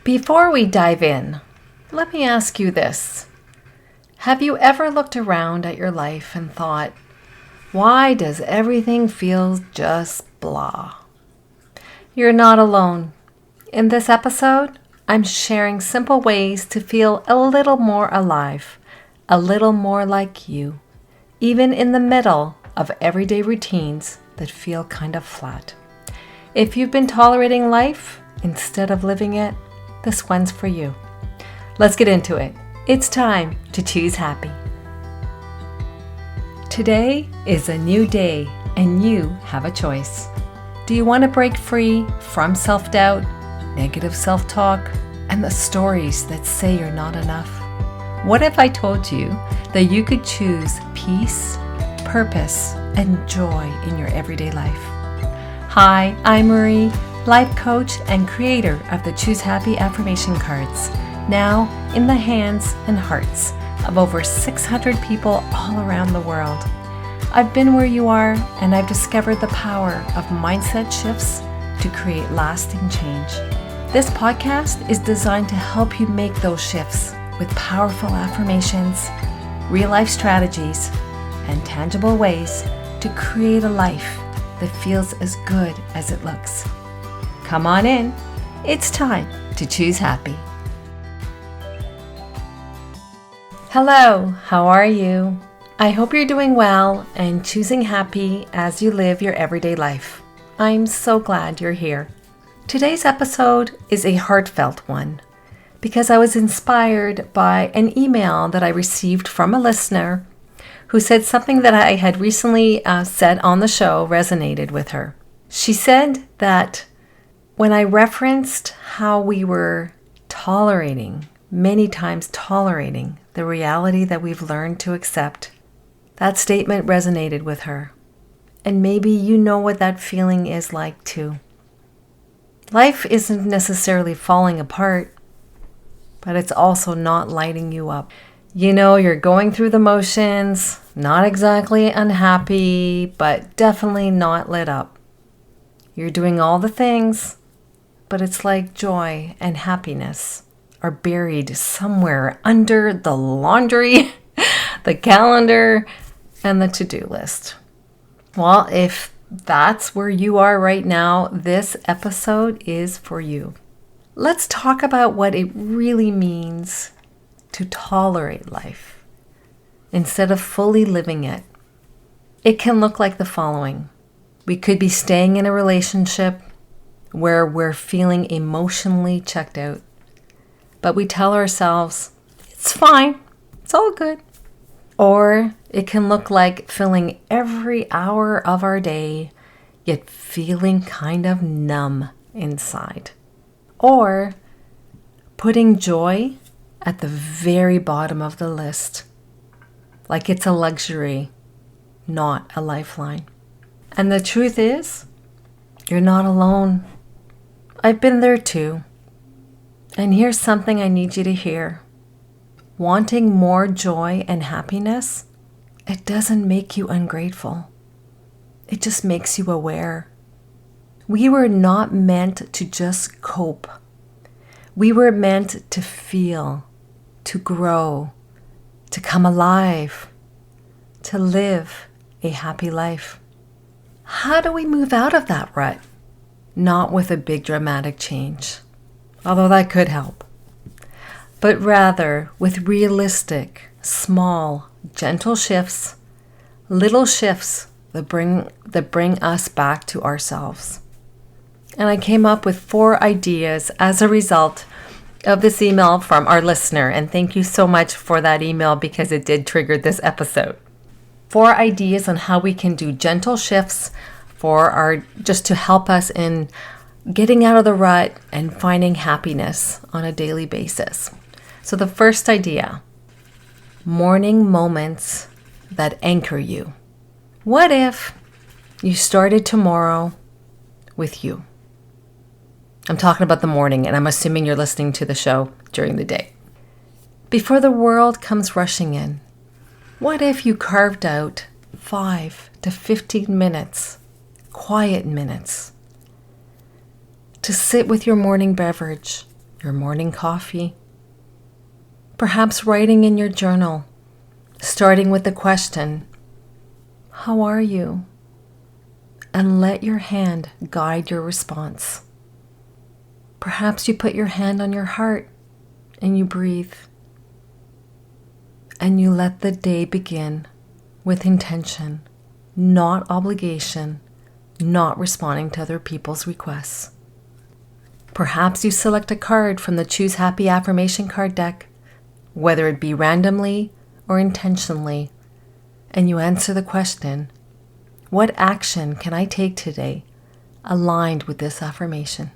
Before we dive in, let me ask you this. Have you ever looked around at your life and thought, why does everything feel just blah? You're not alone. In this episode, I'm sharing simple ways to feel a little more alive, a little more like you, even in the middle of everyday routines that feel kind of flat. If you've been tolerating life instead of living it, this one's for you. Let's get into it. It's time to choose happy. Today is a new day and you have a choice. Do you want to break free from self-doubt, negative self-talk, and the stories that say you're not enough? What if I told you that you could choose peace, purpose, and joy in your everyday life? Hi, I'm Marie, life coach and creator of the Choose Happy Affirmation cards, now in the hands and hearts of over 600 people all around the world. I've been where you are, and I've discovered the power of mindset shifts to create lasting change. This podcast is designed to help you make those shifts with powerful affirmations, real-life strategies, and tangible ways to create a life that feels as good as it looks. Come on in. It's time to choose happy. Hello, how are you? I hope you're doing well and choosing happy as you live your everyday life. I'm so glad you're here. Today's episode is a heartfelt one because I was inspired by an email that I received from a listener who said something that I had recently said on the show resonated with her. She said that when I referenced how we were many times tolerating the reality that we've learned to accept, that statement resonated with her. And maybe you know what that feeling is like too. Life isn't necessarily falling apart, but it's also not lighting you up. You know, you're going through the motions, not exactly unhappy, but definitely not lit up. You're doing all the things, but it's like joy and happiness are buried somewhere under the laundry, the calendar, and the to-do list. Well, if that's where you are right now, this episode is for you. Let's talk about what it really means to tolerate life instead of fully living it. It can look like the following. We could be staying in a relationship where we're feeling emotionally checked out, but we tell ourselves, it's fine, it's all good. Or it can look like filling every hour of our day, yet feeling kind of numb inside. Or putting joy at the very bottom of the list, like it's a luxury, not a lifeline. And the truth is, you're not alone. I've been there too. And here's something I need you to hear. Wanting more joy and happiness, it doesn't make you ungrateful. It just makes you aware. We were not meant to just cope. We were meant to feel, to grow, to come alive, to live a happy life. How do we move out of that rut? Not with a big dramatic change, although that could help, but rather with realistic, small, gentle shifts, little shifts that bring us back to ourselves. And I came up with 4 ideas as a result of this email from our listener. And thank you so much for that email because it did trigger this episode. 4 ideas on how we can do gentle shifts just to help us in getting out of the rut and finding happiness on a daily basis. So the first idea, morning moments that anchor you. What if you started tomorrow with you? I'm talking about the morning, and I'm assuming you're listening to the show during the day. Before the world comes rushing in, what if you carved out 5 to 15 minutes, quiet minutes, to sit with your morning beverage your morning coffee. Perhaps writing in your journal, starting with the question, "How are you?" And let your hand guide your response. Perhaps you put your hand on your heart and you breathe. And you let the day begin with intention, not obligation, not responding to other people's requests. Perhaps you select a card from the Choose Happy Affirmation card deck, whether it be randomly or intentionally, and you answer the question, what action can I take today aligned with this affirmation?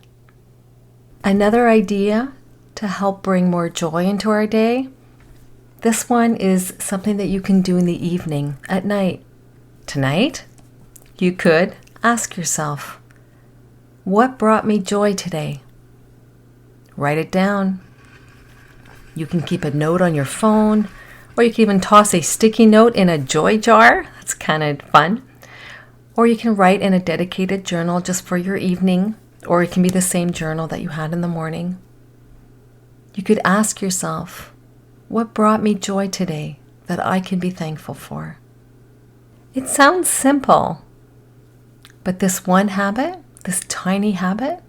Another idea to help bring more joy into our day, this one is something that you can do in the evening, at night. Tonight, you could ask yourself, what brought me joy today? Write it down. You can keep a note on your phone, or you can even toss a sticky note in a joy jar. That's kind of fun. Or you can write in a dedicated journal just for your evening, or it can be the same journal that you had in the morning. You could ask yourself, what brought me joy today that I can be thankful for? It sounds simple, but this one habit, this tiny habit,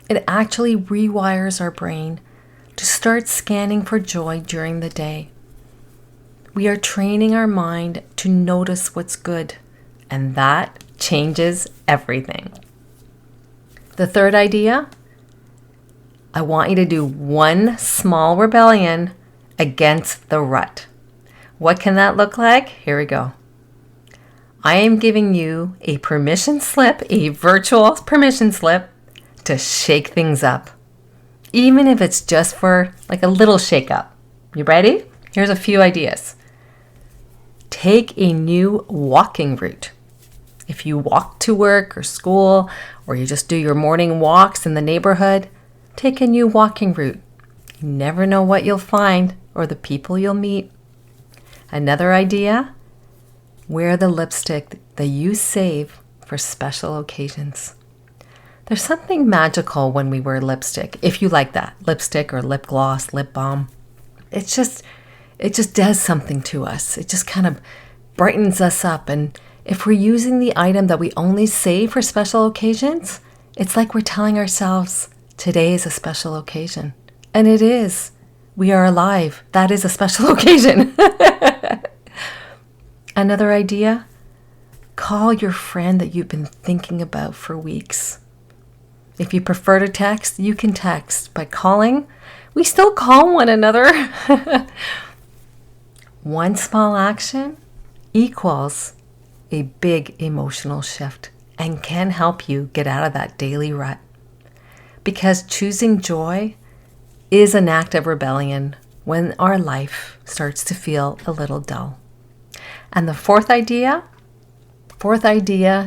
it actually rewires our brain to start scanning for joy during the day. We are training our mind to notice what's good, and that changes everything. The third idea, I want you to do one small rebellion against the rut. What can that look like? Here we go. I am giving you a permission slip, a virtual permission slip to shake things up, even if it's just for like a little shake up. You ready? Here's a few ideas. Take a new walking route. If you walk to work or school, or you just do your morning walks in the neighborhood, take a new walking route. You never know what you'll find or the people you'll meet. Another idea, wear the lipstick that you save for special occasions. There's something magical when we wear lipstick, if you like that, lipstick or lip gloss, lip balm. It just does something to us. It just kind of brightens us up. And if we're using the item that we only save for special occasions, it's like we're telling ourselves, today is a special occasion. And it is. We are alive. That is a special occasion. Another idea, call your friend that you've been thinking about for weeks. If you prefer to text, you can text. By calling, we still call one another. One small action equals a big emotional shift and can help you get out of that daily rut. Because choosing joy is an act of rebellion when our life starts to feel a little dull. And the fourth idea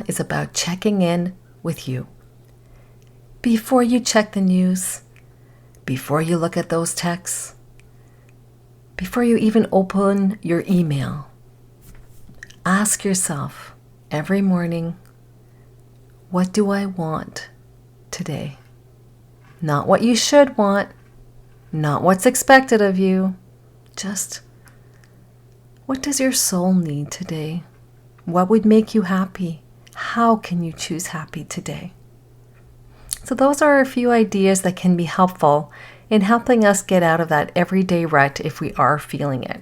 is about checking in with you. Before you check the news, before you look at those texts, before you even open your email, ask yourself every morning, what do I want today? Not what you should want, not what's expected of you, just what does your soul need today? What would make you happy? How can you choose happy today? So those are a few ideas that can be helpful in helping us get out of that everyday rut if we are feeling it.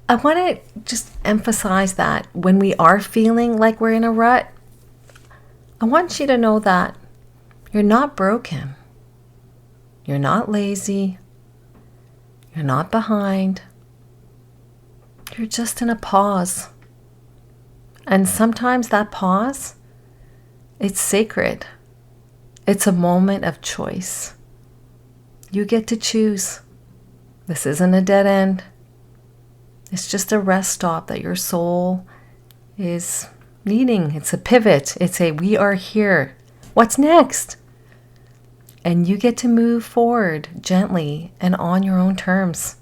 I want to just emphasize that when we are feeling like we're in a rut, I want you to know that you're not broken. You're not lazy. You're not behind. You're just in a pause. And sometimes that pause, it's sacred. It's a moment of choice. You get to choose. This isn't a dead end. It's just a rest stop that your soul is needing. It's a pivot. It's a we are here. What's next? And you get to move forward gently and on your own terms.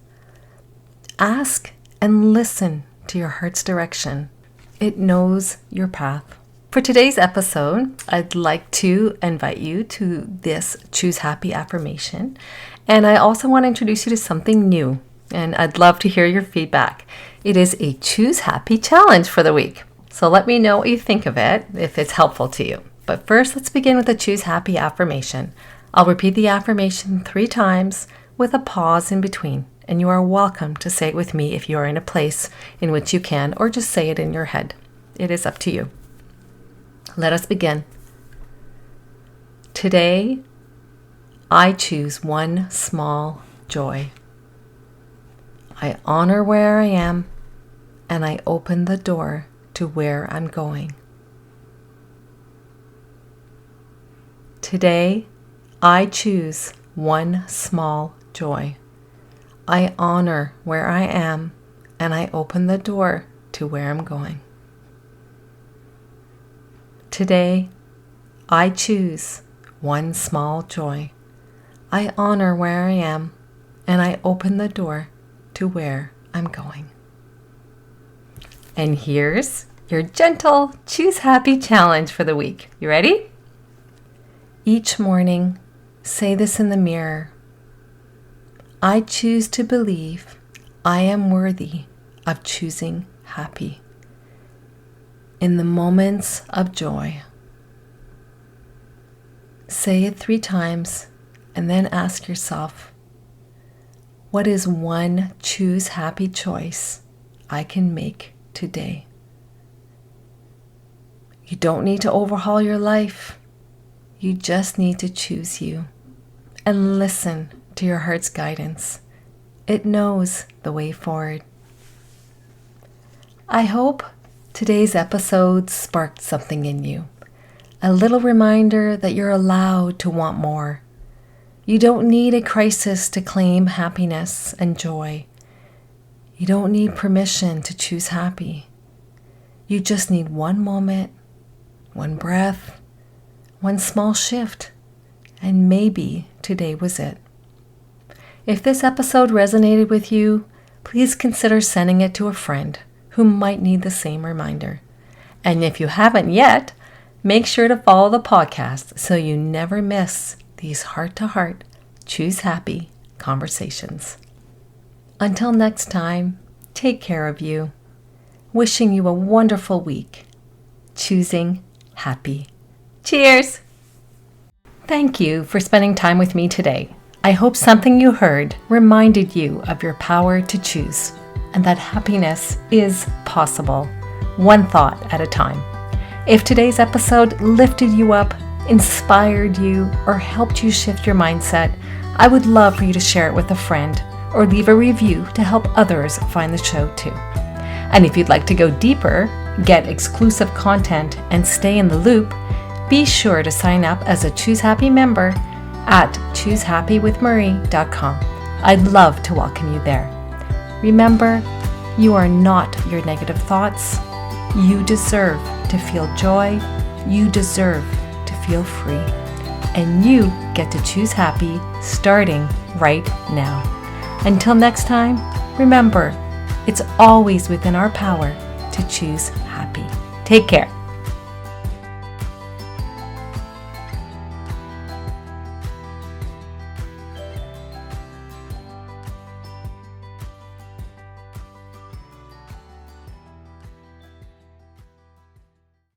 Ask and listen to your heart's direction. It knows your path. For today's episode, I'd like to invite you to this Choose Happy affirmation. And I also want to introduce you to something new, and I'd love to hear your feedback. It is a Choose Happy challenge for the week. So let me know what you think of it, if it's helpful to you. But first, let's begin with the Choose Happy affirmation. I'll repeat the affirmation 3 times with a pause in between, and you are welcome to say it with me if you are in a place in which you can, or just say it in your head. It is up to you. Let us begin. Today, I choose one small joy. I honor where I am, and I open the door to where I'm going. Today, I choose one small joy. I honor where I am, and I open the door to where I'm going. Today, I choose one small joy. I honor where I am, and I open the door to where I'm going. And here's your gentle Choose Happy challenge for the week. You ready? Each morning, say this in the mirror. I choose to believe I am worthy of choosing happy. In the moments of joy. Say it 3 times and then ask yourself, what is one choose happy choice I can make today? You don't need to overhaul your life. You just need to choose you and listen to your heart's guidance. It knows the way forward. I hope today's episode sparked something in you. A little reminder that you're allowed to want more. You don't need a crisis to claim happiness and joy. You don't need permission to choose happy. You just need one moment, one breath, one small shift, and maybe today was it. If this episode resonated with you, please consider sending it to a friend who might need the same reminder. And if you haven't yet, make sure to follow the podcast so you never miss these heart-to-heart, choose happy conversations. Until next time, take care of you. Wishing you a wonderful week. Choosing happy. Cheers! Thank you for spending time with me today. I hope something you heard reminded you of your power to choose and that happiness is possible, one thought at a time. If today's episode lifted you up, inspired you, or helped you shift your mindset, I would love for you to share it with a friend or leave a review to help others find the show too. And if you'd like to go deeper, get exclusive content, and stay in the loop, be sure to sign up as a Choose Happy member at choosehappywithmarie.com. I'd love to welcome you there. Remember, you are not your negative thoughts. You deserve to feel joy. You deserve to feel free. And you get to choose happy starting right now. Until next time, remember, it's always within our power to choose happy. Take care.